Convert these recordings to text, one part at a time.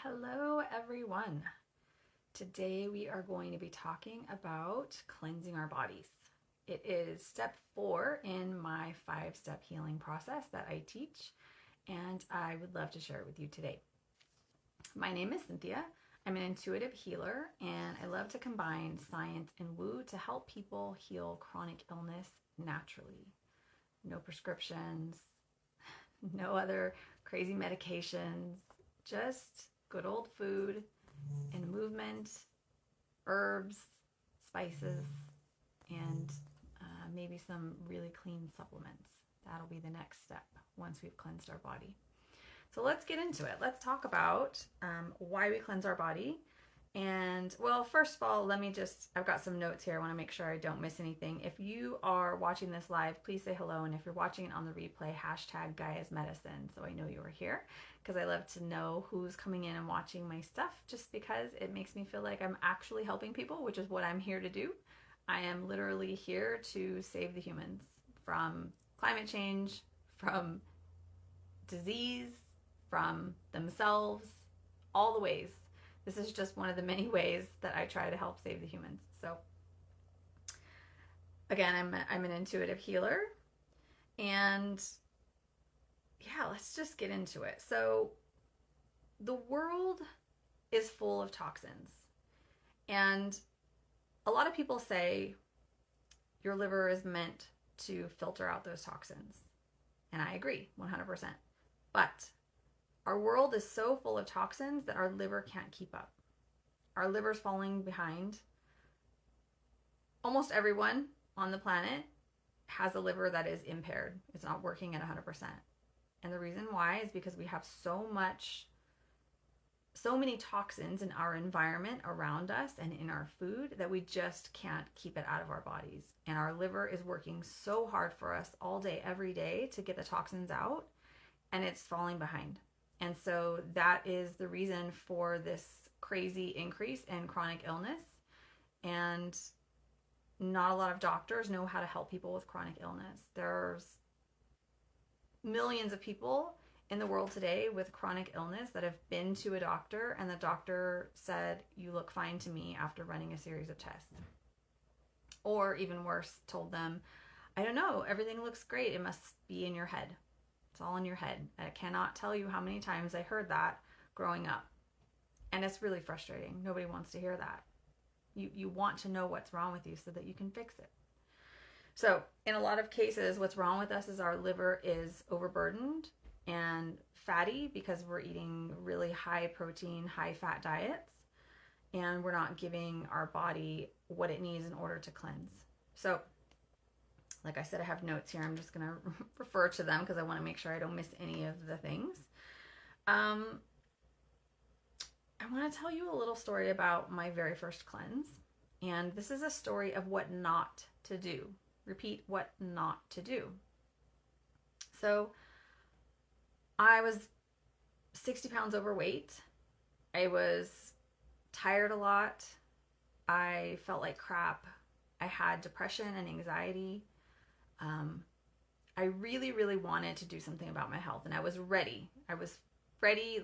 Hello, everyone. Today we are going to be talking about cleansing our bodies. It is step 4 in my 5-step healing process that I teach, and I would love to share it with you today. My name is Cynthia. I'm an intuitive healer, and I love to combine science and woo to help people heal chronic illness naturally. No prescriptions, no other crazy medications, just good old food and movement, herbs, spices, and maybe some really clean supplements. That'll be the next step once we've cleansed our body. So let's get into it. Let's talk about why we cleanse our body. And well, first of all, I've got some notes here. I want to make sure I don't miss anything. If you are watching this live, please say hello. And if you're watching it on the replay, hashtag Gaia's Medicine, so I know you are here, because I love to know who's coming in and watching my stuff, just because it makes me feel like I'm actually helping people, which is what I'm here to do. I am literally here to save the humans from climate change, from disease, from themselves, all the ways. This is just one of the many ways that I try to help save the humans. So again, I'm an intuitive healer, and yeah, let's just get into it. So the world is full of toxins, and a lot of people say your liver is meant to filter out those toxins, and I agree 100%. But our world is so full of toxins that our liver can't keep up. Our liver's falling behind. Almost everyone on the planet has a liver that is impaired. It's not working at 100%. And the reason why is because we have so many toxins in our environment around us and in our food that we just can't keep it out of our bodies. And our liver is working so hard for us all day, every day to get the toxins out, and it's falling behind. And so that is the reason for this crazy increase in chronic illness. And not a lot of doctors know how to help people with chronic illness. There's millions of people in the world today with chronic illness that have been to a doctor, and the doctor said, "You look fine to me," after running a series of tests. Or even worse, told them, "I don't know, everything looks great. It must be in your head. It's all in your head." I cannot tell you how many times I heard that growing up. And it's really frustrating. Nobody wants to hear that. You want to know what's wrong with you so that you can fix it. So in a lot of cases, what's wrong with us is our liver is overburdened and fatty because we're eating really high protein, high fat diets, and we're not giving our body what it needs in order to cleanse. So like I said, I have notes here. I'm just going to refer to them because I want to make sure I don't miss any of the things. I want to tell you a little story about my very first cleanse. And this is a story of what not to do. Repeat, what not to do. So I was 60 pounds overweight. I was tired a lot. I felt like crap. I had depression and anxiety. I really, really wanted to do something about my health, and I was ready.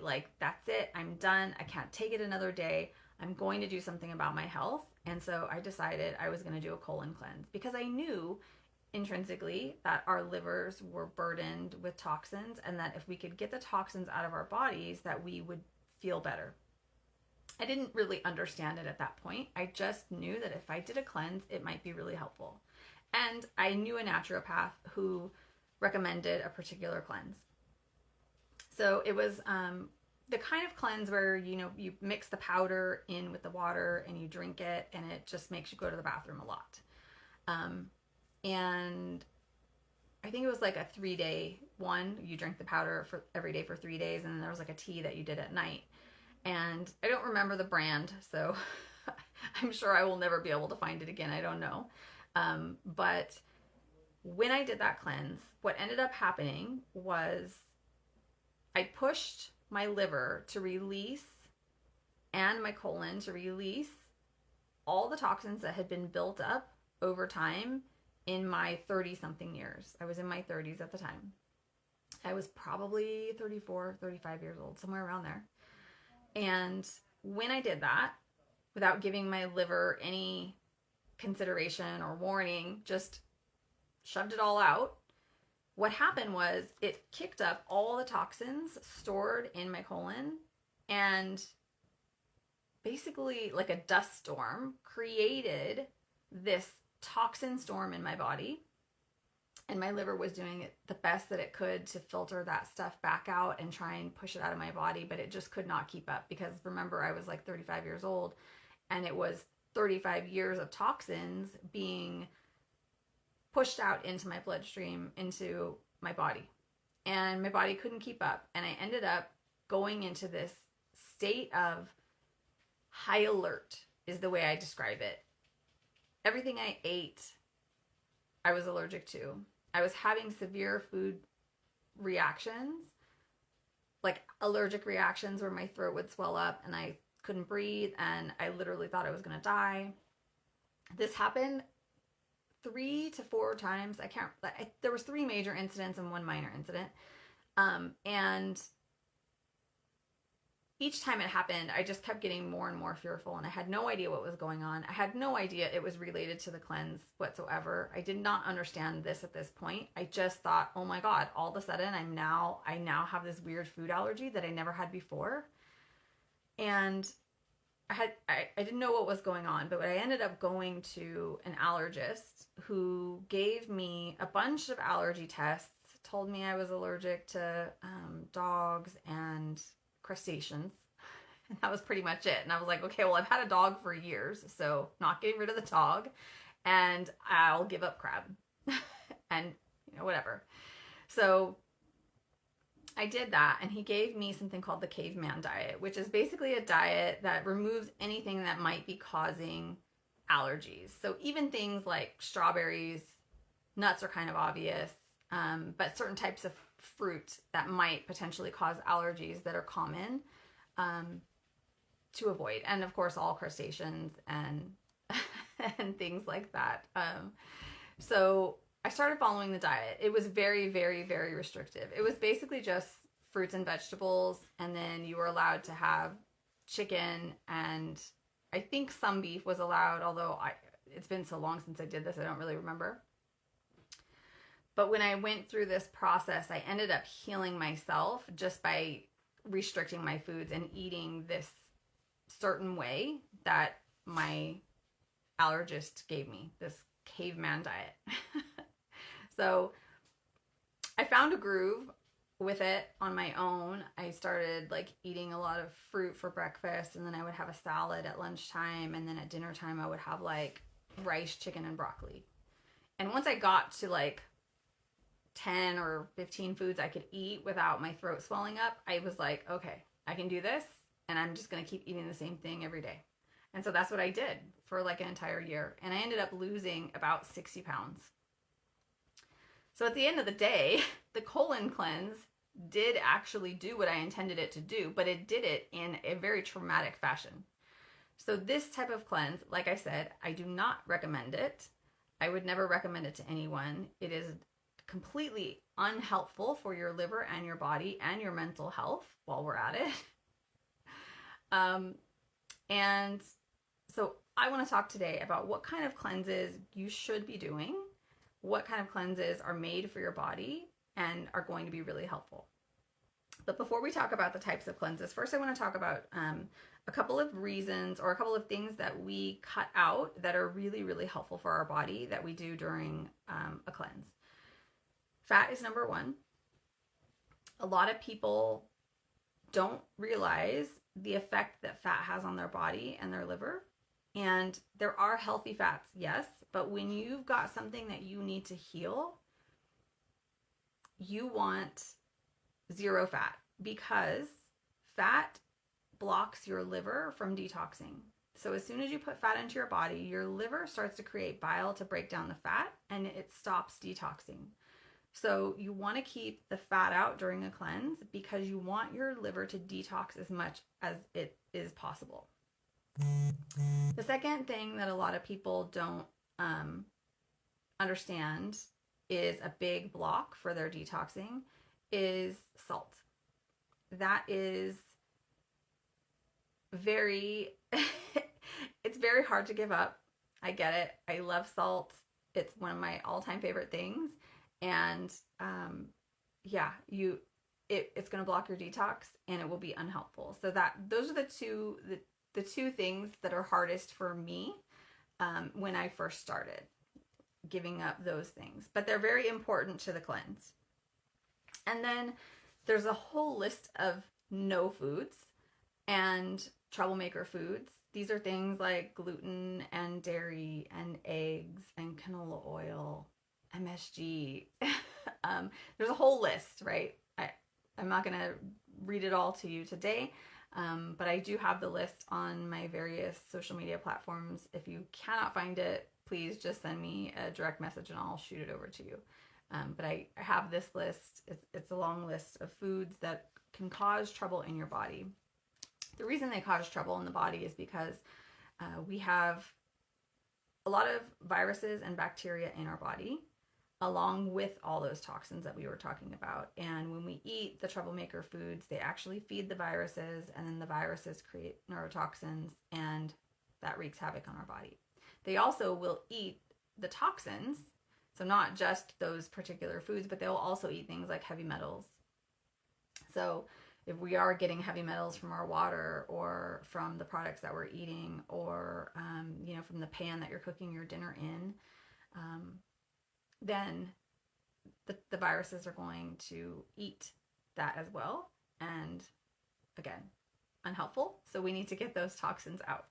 Like, that's it. I'm done. I can't take it another day. I'm going to do something about my health. And so I decided I was going to do a colon cleanse because I knew intrinsically that our livers were burdened with toxins, and that if we could get the toxins out of our bodies, that we would feel better. I didn't really understand it at that point. I just knew that if I did a cleanse, it might be really helpful. And I knew a naturopath who recommended a particular cleanse. So it was the kind of cleanse where, you mix the powder in with the water and you drink it, and it just makes you go to the bathroom a lot. And I think it was like a 3-day one. You drink the powder for every day for 3 days, and then there was like a tea that you did at night. And I don't remember the brand, so I'm sure I will never be able to find it again. I don't know. But when I did that cleanse, what ended up happening was I pushed my liver to release, and my colon to release, all the toxins that had been built up over time in my 30-something years. I was in my 30s at the time. I was probably 34, 35 years old, somewhere around there. And when I did that, without giving my liver any consideration or warning, just shoved it all out, what happened was it kicked up all the toxins stored in my colon, and basically, like a dust storm, created this toxin storm in my body. And my liver was doing it the best that it could to filter that stuff back out and try and push it out of my body, but it just could not keep up, because remember, I was like 35 years old, and it was 35 years of toxins being pushed out into my bloodstream, into my body. And my body couldn't keep up. And I ended up going into this state of high alert, is the way I describe it. Everything I ate, I was allergic to. I was having severe food reactions, like allergic reactions where my throat would swell up and I couldn't breathe, and I literally thought I was going to die. This happened 3 to 4 times. There was 3 major incidents and 1 minor incident. And each time it happened, I just kept getting more and more fearful, and I had no idea what was going on. I had no idea it was related to the cleanse whatsoever. I did not understand this at this point. I just thought, oh my God, all of a sudden I now have this weird food allergy that I never had before. And I didn't know what was going on, but I ended up going to an allergist who gave me a bunch of allergy tests, told me I was allergic to dogs and crustaceans. And that was pretty much it. And I was like, okay, well, I've had a dog for years, so not getting rid of the dog, and I'll give up crab and whatever. So I did that, and he gave me something called the caveman diet, which is basically a diet that removes anything that might be causing allergies. So even things like strawberries, nuts are kind of obvious, but certain types of fruit that might potentially cause allergies that are common to avoid. And of course, all crustaceans and and things like that. So I started following the diet. It was very, very, very restrictive. It was basically just fruits and vegetables, and then you were allowed to have chicken, and I think some beef was allowed, although it's been so long since I did this, I don't really remember. But when I went through this process, I ended up healing myself just by restricting my foods and eating this certain way that my allergist gave me, this caveman diet. So I found a groove with it on my own. I started like eating a lot of fruit for breakfast, and then I would have a salad at lunchtime, and then at dinner time I would have like rice, chicken, and broccoli. And once I got to like 10 or 15 foods I could eat without my throat swelling up, I was like, okay, I can do this, and I'm just going to keep eating the same thing every day. And so that's what I did for like an entire year. And I ended up losing about 60 pounds. So at the end of the day, the colon cleanse did actually do what I intended it to do, but it did it in a very traumatic fashion. So this type of cleanse, like I said, I do not recommend it. I would never recommend it to anyone. It is completely unhelpful for your liver and your body and your mental health while we're at it. And so I want to talk today about what kind of cleanses you should be doing, what kind of cleanses are made for your body and are going to be really helpful. But before we talk about the types of cleanses, first I want to talk about a couple of reasons or a couple of things that we cut out that are really, really helpful for our body that we do during a cleanse. Fat is number one. A lot of people don't realize the effect that fat has on their body and their liver. And there are healthy fats, yes, but when you've got something that you need to heal, you want zero fat, because fat blocks your liver from detoxing. So as soon as you put fat into your body, your liver starts to create bile to break down the fat, and it stops detoxing. So you want to keep the fat out during a cleanse because you want your liver to detox as much as it is possible. The second thing that a lot of people don't understand is a big block for their detoxing is salt. That is very, it's very hard to give up. I get it. I love salt. It's one of my all-time favorite things. And yeah, it's going to block your detox and it will be unhelpful. So those are the two things that are hardest for me when I first started giving up those things. But they're very important to the cleanse. And then there's a whole list of no foods and troublemaker foods. These are things like gluten and dairy and eggs and canola oil, MSG. There's a whole list, right? I'm not going to read it all to you today, but I do have the list on my various social media platforms. If you cannot find it, please just send me a direct message and I'll shoot it over to you. But I have this list. It's a long list of foods that can cause trouble in your body. The reason they cause trouble in the body is because we have a lot of viruses and bacteria in our body, along with all those toxins that we were talking about. And when we eat the troublemaker foods, they actually feed the viruses, and then the viruses create neurotoxins, and that wreaks havoc on our body. They also will eat the toxins, so not just those particular foods, but they'll also eat things like heavy metals. So if we are getting heavy metals from our water or from the products that we're eating or, from the pan that you're cooking your dinner in, then the viruses are going to eat that as well. And again, unhelpful. So we need to get those toxins out.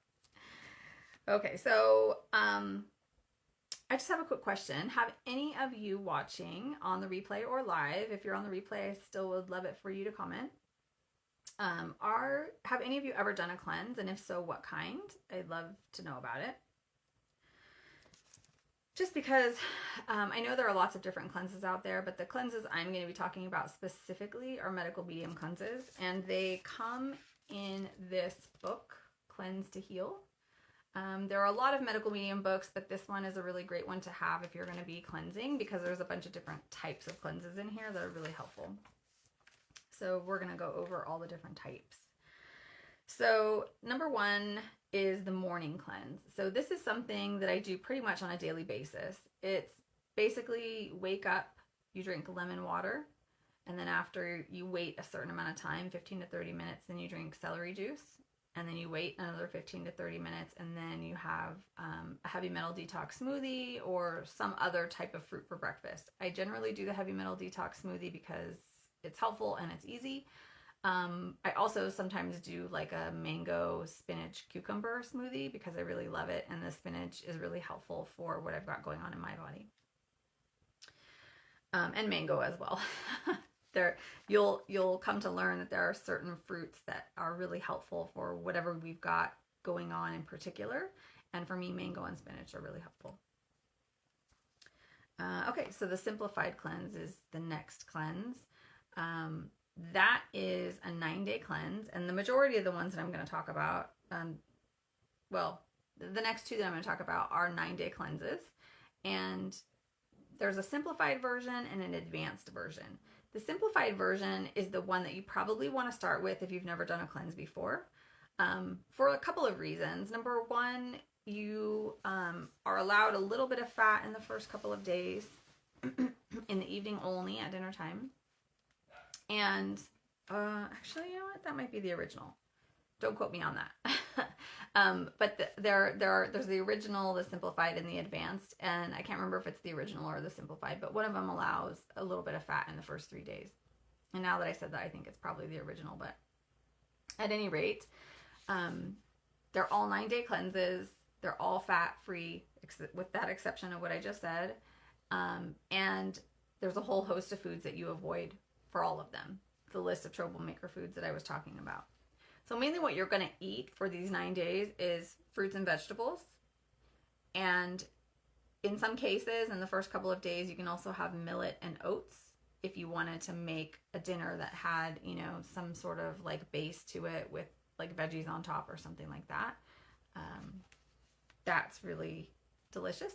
Okay, so I just have a quick question. Have any of you watching on the replay or live, if you're on the replay, I still would love it for you to comment. Have any of you ever done a cleanse? And if so, what kind? I'd love to know about it. Just because I know there are lots of different cleanses out there, but the cleanses I'm going to be talking about specifically are medical medium cleanses, and they come in this book, Cleanse to Heal. There are a lot of medical medium books, but this one is a really great one to have if you're going to be cleansing, because there's a bunch of different types of cleanses in here that are really helpful. So we're going to go over all the different types. So number one is the morning cleanse. So this is something that I do pretty much on a daily basis. It's basically wake up, you drink lemon water, and then after you wait a certain amount of time, 15 to 30 minutes, then you drink celery juice, and then you wait another 15 to 30 minutes, and then you have a heavy metal detox smoothie or some other type of fruit for breakfast. I generally do the heavy metal detox smoothie because it's helpful and it's easy. I also sometimes do like a mango, spinach, cucumber smoothie because I really love it, and the spinach is really helpful for what I've got going on in my body. And mango as well. You'll come to learn that there are certain fruits that are really helpful for whatever we've got going on in particular, and for me, mango and spinach are really helpful. Okay, so the simplified cleanse is the next cleanse. That is a 9-day cleanse, and the majority of the ones that I'm going to talk about, the next two that I'm going to talk about are 9-day cleanses, and there's a simplified version and an advanced version. The simplified version is the one that you probably want to start with if you've never done a cleanse before, for a couple of reasons. Number one, you are allowed a little bit of fat in the first couple of days, in the evening only at dinner time. And actually, you know what? That might be the original. Don't quote me on that. But there's the original, the simplified, and the advanced. And I can't remember if it's the original or the simplified, but one of them allows a little bit of fat in the first 3 days. And now that I said that, I think it's probably the original. But at any rate, they're all 9-day cleanses. They're all fat-free, with that exception of what I just said. And there's a whole host of foods that you avoid for all of them, the list of troublemaker foods that I was talking about. So mainly what you're going to eat for these 9 days is fruits and vegetables. And in some cases, in the first couple of days, you can also have millet and oats if you wanted to make a dinner that had, some sort of like base to it with like veggies on top or something like that. That's really delicious.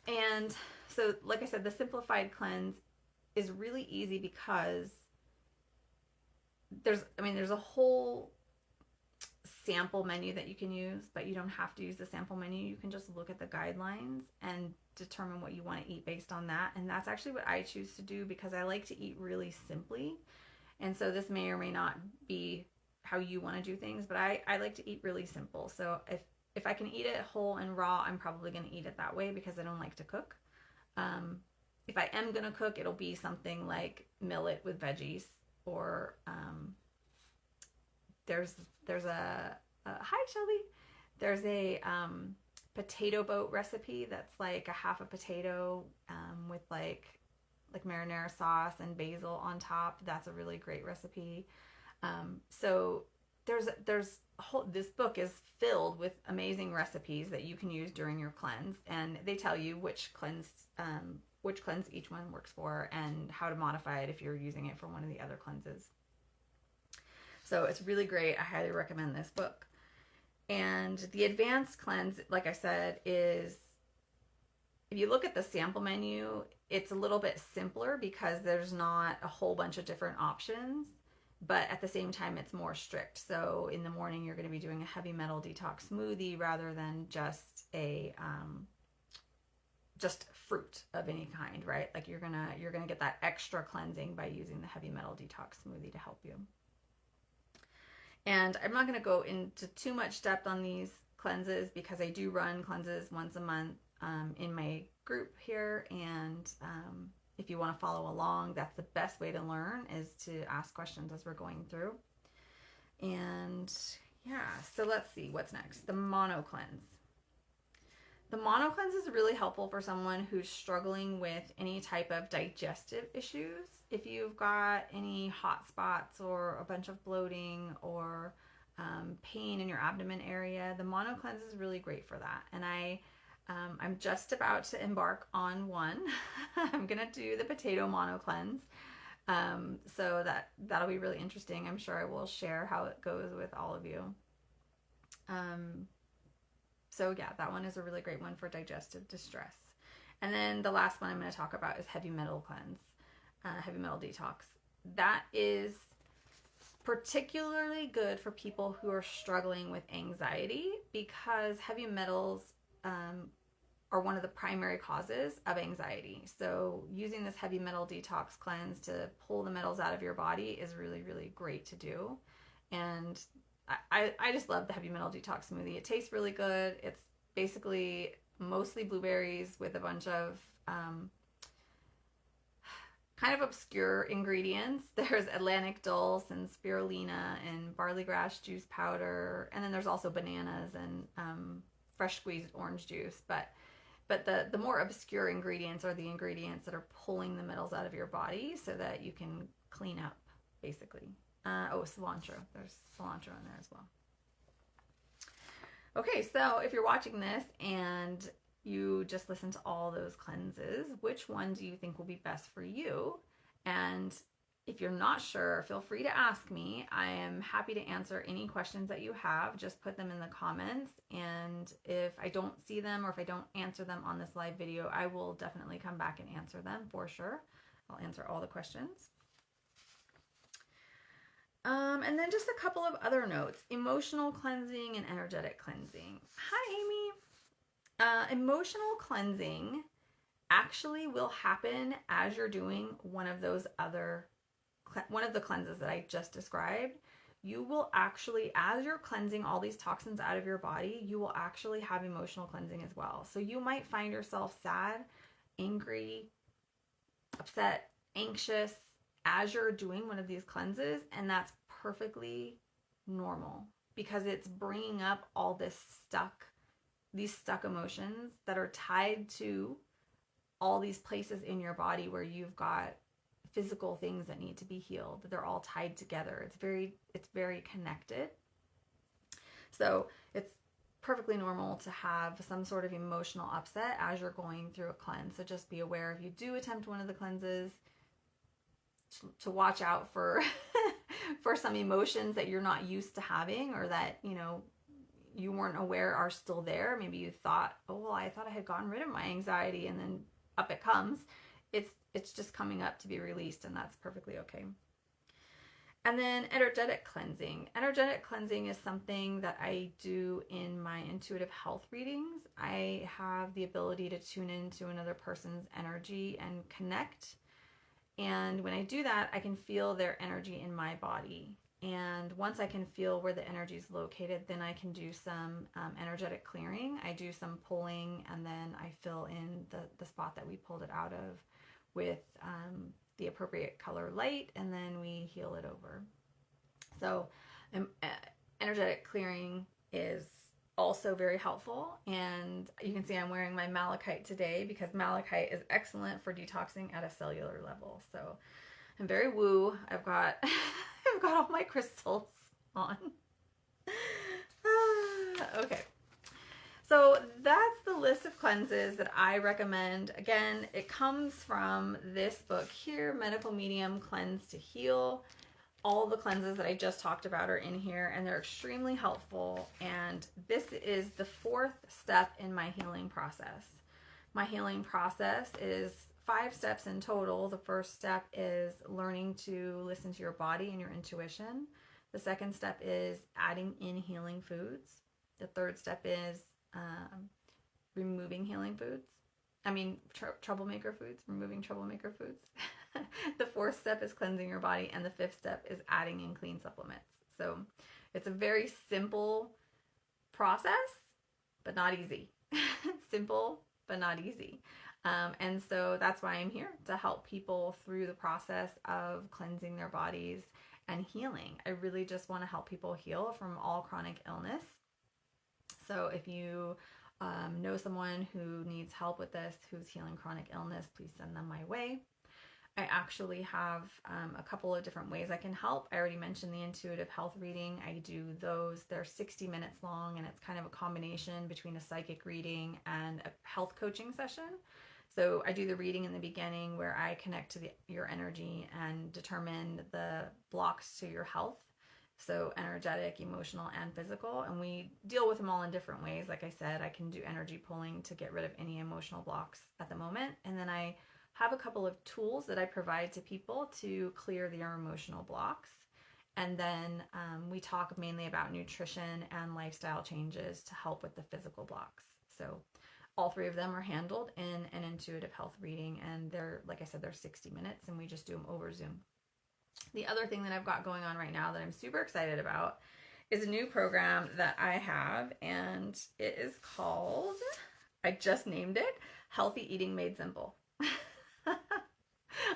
And so, like I said, the simplified cleanse is really easy because there's a whole sample menu that you can use, but you don't have to use the sample menu. You can just look at the guidelines and determine what you want to eat based on that. And that's actually what I choose to do because I like to eat really simply. And so this may or may not be how you want to do things, but I like to eat really simple. So if I can eat it whole and raw, I'm probably going to eat it that way because I don't like to cook. If I am going to cook, it'll be something like millet with veggies, or there's a hi Shelby. There's a potato boat recipe that's like a half a potato with like marinara sauce and basil on top. That's a really great recipe. So this book is filled with amazing recipes that you can use during your cleanse, and they tell you which cleanse each one works for and how to modify it if you're using it for one of the other cleanses. So it's really great. I highly recommend this book. And the advanced cleanse, like I said, is, if you look at the sample menu, it's a little bit simpler because there's not a whole bunch of different options, but at the same time, it's more strict. So in the morning, you're going to be doing a heavy metal detox smoothie rather than just just fruit of any kind, right? Like you're gonna get that extra cleansing by using the heavy metal detox smoothie to help you. And I'm not going to go into too much depth on these cleanses because I do run cleanses once a month in my group here. And if you want to follow along, that's the best way to learn, is to ask questions as we're going through. And yeah, so let's see what's next. The mono cleanse. The mono cleanse is really helpful for someone who's struggling with any type of digestive issues. If you've got any hot spots or a bunch of bloating or pain in your abdomen area, the mono cleanse is really great for that. And I'm just about to embark on one. I'm gonna do the potato mono cleanse. So that'll be really interesting. I'm sure I will share how it goes with all of you. So yeah, that one is a really great one for digestive distress. And then the last one I'm going to talk about is heavy metal cleanse, heavy metal detox. That is particularly good for people who are struggling with anxiety because heavy metals are one of the primary causes of anxiety. So using this heavy metal detox cleanse to pull the metals out of your body is really, really great to do. And I just love the heavy metal detox smoothie. It tastes really good. It's basically mostly blueberries with a bunch of kind of obscure ingredients. There's Atlantic dulse and spirulina and barley grass juice powder, and then there's also bananas and fresh squeezed orange juice. But the more obscure ingredients are the ingredients that are pulling the metals out of your body so that you can clean up, basically. Cilantro. There's cilantro in there as well. Okay, so if you're watching this and you just listen to all those cleanses, which one do you think will be best for you? And if you're not sure, feel free to ask me. I am happy to answer any questions that you have. Just put them in the comments, and if I don't see them or if I don't answer them on this live video, I will definitely come back and answer them for sure. I'll answer all the questions. And then just a couple of other notes: emotional cleansing and energetic cleansing. Hi, Amy. Emotional cleansing actually will happen as you're doing one of the cleanses that I just described. You will actually, as you're cleansing all these toxins out of your body, you will actually have emotional cleansing as well. So you might find yourself sad, angry, upset, anxious as you're doing one of these cleanses, and that's perfectly normal because it's bringing up all these stuck emotions that are tied to all these places in your body where you've got physical things that need to be healed. They're all tied together. It's very connected. So it's perfectly normal to have some sort of emotional upset as you're going through a cleanse. So just be aware, if you do attempt one of the cleanses, to watch out for for some emotions that you're not used to having, or that you weren't aware are still there. Maybe you thought, oh well, I thought I had gotten rid of my anxiety, and then up it comes. It's just coming up to be released, and that's perfectly okay. And then energetic cleansing. Energetic cleansing is something that I do in my intuitive health readings. I have the ability to tune into another person's energy and connect. And when I do that, I can feel their energy in my body. And once I can feel where the energy is located, then I can do some energetic clearing. I do some pulling, and then I fill in the spot that we pulled it out of with the appropriate color light, and then we heal it over. So energetic clearing is also very helpful, and you can see I'm wearing my malachite today because malachite is excellent for detoxing at a cellular level. So I'm very woo. I've got I've got all my crystals on. Okay. So that's the list of cleanses that I recommend. Again, it comes from this book here, Medical Medium Cleanse to Heal. All the cleanses that I just talked about are in here, and they're extremely helpful. And this is the 4th step in my healing process. My healing process is 5 steps in total. The first step is learning to listen to your body and your intuition. The second step is adding in healing foods. The third step is removing healing foods. Troublemaker foods, removing troublemaker foods. The 4th step is cleansing your body, and the 5th step is adding in clean supplements. So it's a very simple process, but not easy. Simple, but not easy. And so that's why I'm here, to help people through the process of cleansing their bodies and healing. I really just want to help people heal from all chronic illness. So if you know someone who needs help with this, who's healing chronic illness, please send them my way. I actually have a couple of different ways I can help. I already mentioned the intuitive health reading. I do those. They're 60 minutes long, and it's kind of a combination between a psychic reading and a health coaching session. So I do the reading in the beginning where I connect to your energy and determine the blocks to your health. So energetic, emotional, and physical. And we deal with them all in different ways. Like I said, I can do energy pulling to get rid of any emotional blocks at the moment. And then I have a couple of tools that I provide to people to clear their emotional blocks. And then we talk mainly about nutrition and lifestyle changes to help with the physical blocks. So all 3 of them are handled in an intuitive health reading. And they're, like I said, they're 60 minutes, and we just do them over Zoom. The other thing that I've got going on right now that I'm super excited about is a new program that I have, and it is called, I just named it, Healthy Eating Made Simple.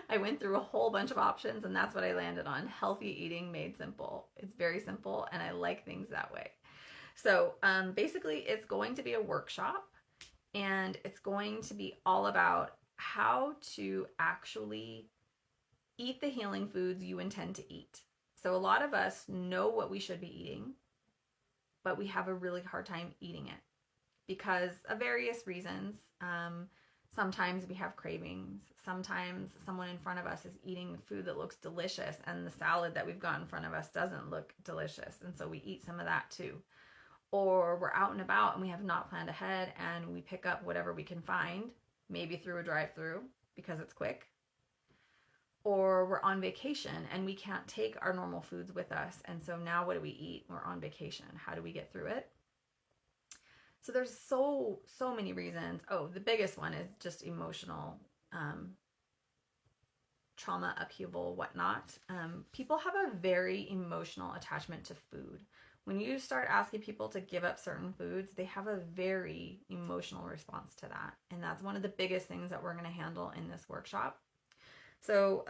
I went through a whole bunch of options, and that's what I landed on, Healthy Eating Made Simple. It's very simple, and I like things that way. So basically, it's going to be a workshop, and it's going to be all about how to actually eat the healing foods you intend to eat. So a lot of us know what we should be eating, but we have a really hard time eating it because of various reasons. Sometimes we have cravings. Sometimes someone in front of us is eating food that looks delicious, and the salad that we've got in front of us doesn't look delicious, and so we eat some of that too. Or we're out and about and we have not planned ahead, and we pick up whatever we can find, maybe through a drive-through because it's quick. Or we're on vacation and we can't take our normal foods with us. And so now what do we eat? We're on vacation. How do we get through it? So there's so many reasons. Oh, the biggest one is just emotional trauma, upheaval, whatnot. People have a very emotional attachment to food. When you start asking people to give up certain foods, they have a very emotional response to that. And that's one of the biggest things that we're going to handle in this workshop. So,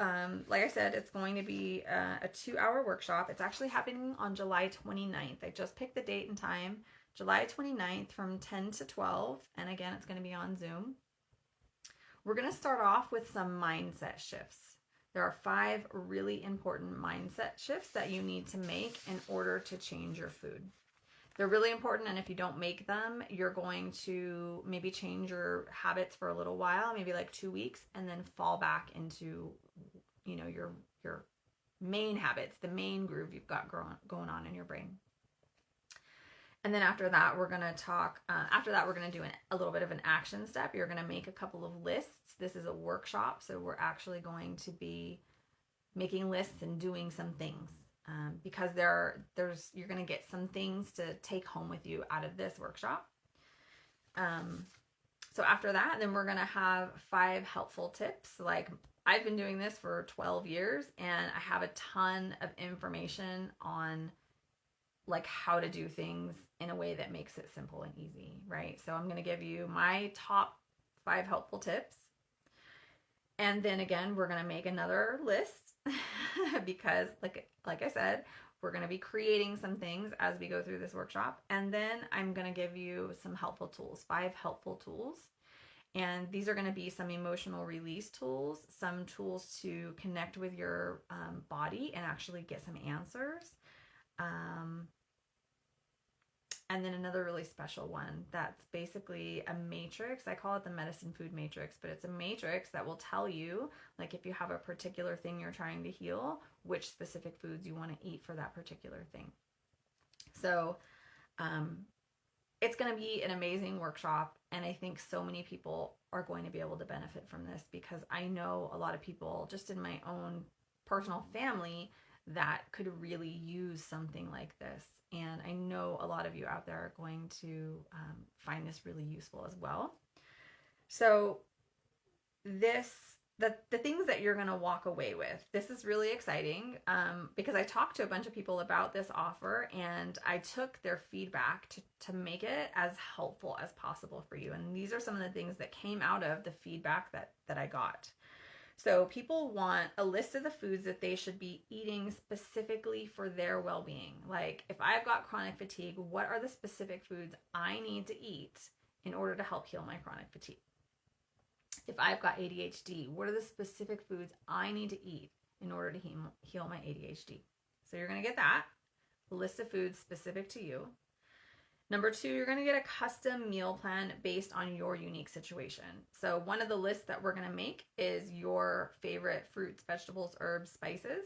like I said, it's going to be a 2-hour workshop. It's actually happening on July 29th. I just picked the date and time, July 29th from 10 to 12. And again, it's going to be on Zoom. We're going to start off with some mindset shifts. There are 5 really important mindset shifts that you need to make in order to change your food. They're really important, and if you don't make them, you're going to maybe change your habits for a little while, maybe like 2 weeks, and then fall back into, your main habits, the main groove you've got going on in your brain. And then after that, we're going to talk, we're going to do a little bit of an action step. You're going to make a couple of lists. This is a workshop, so we're actually going to be making lists and doing some things. because you're going to get some things to take home with you out of this workshop. So after that, then we're going to have 5 helpful tips. Like, I've been doing this for 12 years and I have a ton of information on like how to do things in a way that makes it simple and easy, right? So I'm going to give you my top 5 helpful tips. And then again, we're going to make another list because like I said, we're going to be creating some things as we go through this workshop. And then I'm going to give you some helpful tools, 5 helpful tools. And these are going to be some emotional release tools, some tools to connect with your body and actually get some answers. And then another really special one that's basically a matrix. I call it the medicine food matrix, but it's a matrix that will tell you, like, if you have a particular thing you're trying to heal, which specific foods you want to eat for that particular thing. So it's going to be an amazing workshop. And I think so many people are going to be able to benefit from this, because I know a lot of people just in my own personal family that could really use something like this. And I know a lot of you out there are going to find this really useful as well. So the things that you're going to walk away with, this is really exciting because I talked to a bunch of people about this offer and I took their feedback to make it as helpful as possible for you. And these are some of the things that came out of the feedback that I got. So people want a list of the foods that they should be eating specifically for their well-being. Like, if I've got chronic fatigue, what are the specific foods I need to eat in order to help heal my chronic fatigue? If I've got ADHD, what are the specific foods I need to eat in order to heal my ADHD? So you're going to get that, a list of foods specific to you. Number 2, you're going to get a custom meal plan based on your unique situation. So one of the lists that we're going to make is your favorite fruits, vegetables, herbs, spices.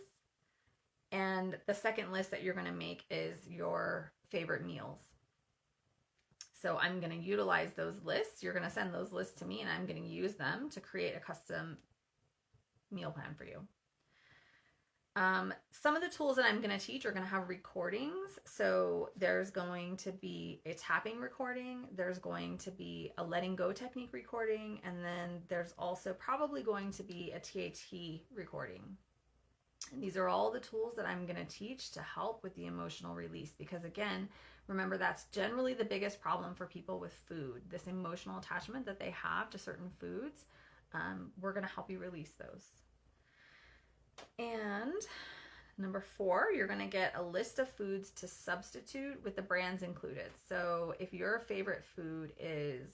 And the second list that you're going to make is your favorite meals. So I'm going to utilize those lists. You're going to send those lists to me and I'm going to use them to create a custom meal plan for you. Some of the tools that I'm going to teach are going to have recordings. So there's going to be a tapping recording. There's going to be a letting go technique recording. And then there's also probably going to be a TAT recording. And these are all the tools that I'm going to teach to help with the emotional release. Because again, remember, that's generally the biggest problem for people with food, this emotional attachment that they have to certain foods. We're going to help you release those. And number 4, you're going to get a list of foods to substitute with the brands included. So if your favorite food is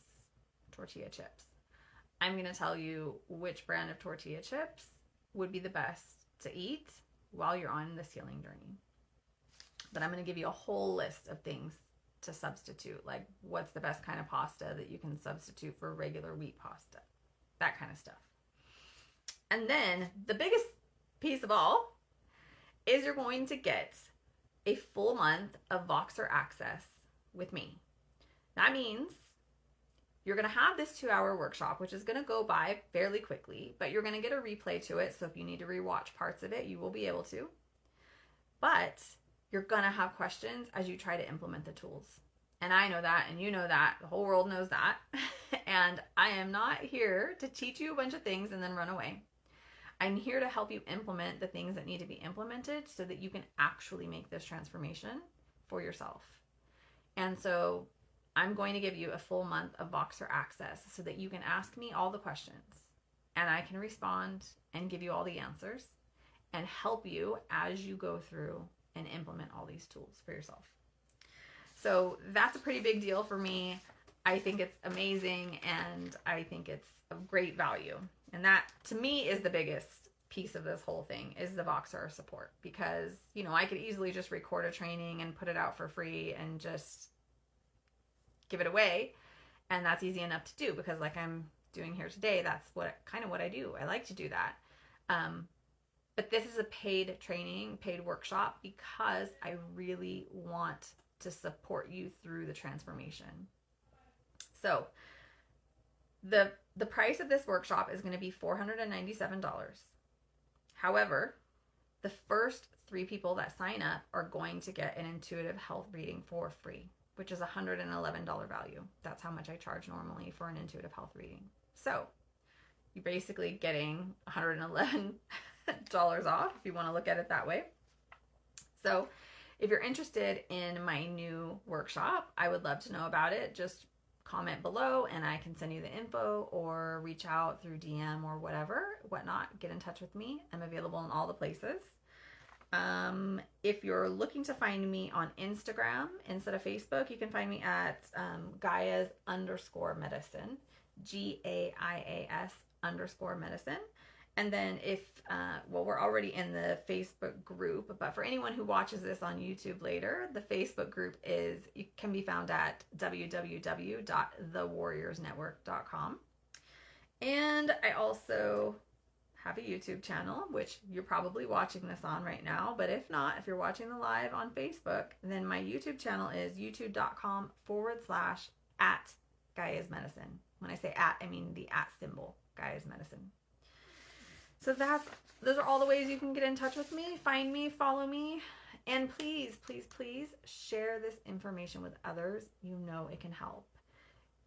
tortilla chips, I'm going to tell you which brand of tortilla chips would be the best to eat while you're on this healing journey. But I'm going to give you a whole list of things to substitute, like what's the best kind of pasta that you can substitute for regular wheat pasta, that kind of stuff. And then the biggest piece of all is you're going to get a full month of Voxer access with me. That means you're going to have this 2-hour workshop, which is going to go by fairly quickly, but you're going to get a replay to it. So if you need to rewatch parts of it, you will be able to. But you're going to have questions as you try to implement the tools. And I know that, and you know that, the whole world knows that. And I am not here to teach you a bunch of things and then run away. I'm here to help you implement the things that need to be implemented so that you can actually make this transformation for yourself. And so I'm going to give you a full month of Voxer access so that you can ask me all the questions and I can respond and give you all the answers and help you as you go through and implement all these tools for yourself. So that's a pretty big deal for me. I think it's amazing and I think it's of great value. And that, to me, is the biggest piece of this whole thing, is the Voxer support. Because, you know, I could easily just record a training and put it out for free and just give it away. And that's easy enough to do because, like I'm doing here today, that's kind of what I do. I like to do that. But this is a paid training, paid workshop, because I really want to support you through the transformation. So the price of this workshop is going to be $497. However, the first 3 people that sign up are going to get an intuitive health reading for free, which is $111 value. That's how much I charge normally for an intuitive health reading. So you're basically getting $111 off if you want to look at it that way. So if you're interested in my new workshop, I would love to know about it. Just comment below and I can send you the info, or reach out through DM or whatnot. Get in touch with me. I'm available in all the places. If you're looking to find me on Instagram instead of Facebook, you can find me at Gaias_medicine, GAIAS_medicine. And then if, we're already in the Facebook group, but for anyone who watches this on YouTube later, the Facebook group can be found at www.thewarriorsnetwork.com. And I also have a YouTube channel, which you're probably watching this on right now. But if not, if you're watching the live on Facebook, then my YouTube channel is youtube.com/@GaiasMedicine. When I say at, I mean the at symbol, Gaias Medicine. So those are all the ways you can get in touch with me, find me, follow me, and please, please, please share this information with others. You know it can help.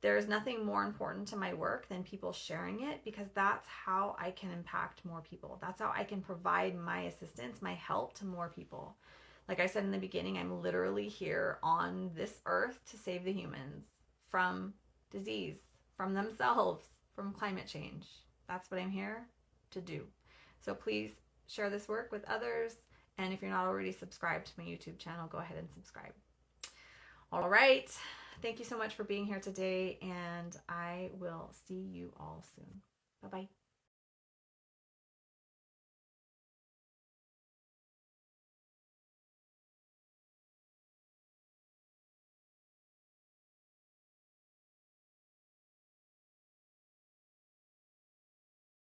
There's nothing more important to my work than people sharing it, because that's how I can impact more people. That's how I can provide my assistance, my help to more people. Like I said in the beginning, I'm literally here on this earth to save the humans from disease, from themselves, from climate change. That's what I'm here to do. So please share this work with others. And if you're not already subscribed to my YouTube channel, go ahead and subscribe. All right. Thank you so much for being here today, and I will see you all soon. Bye-bye.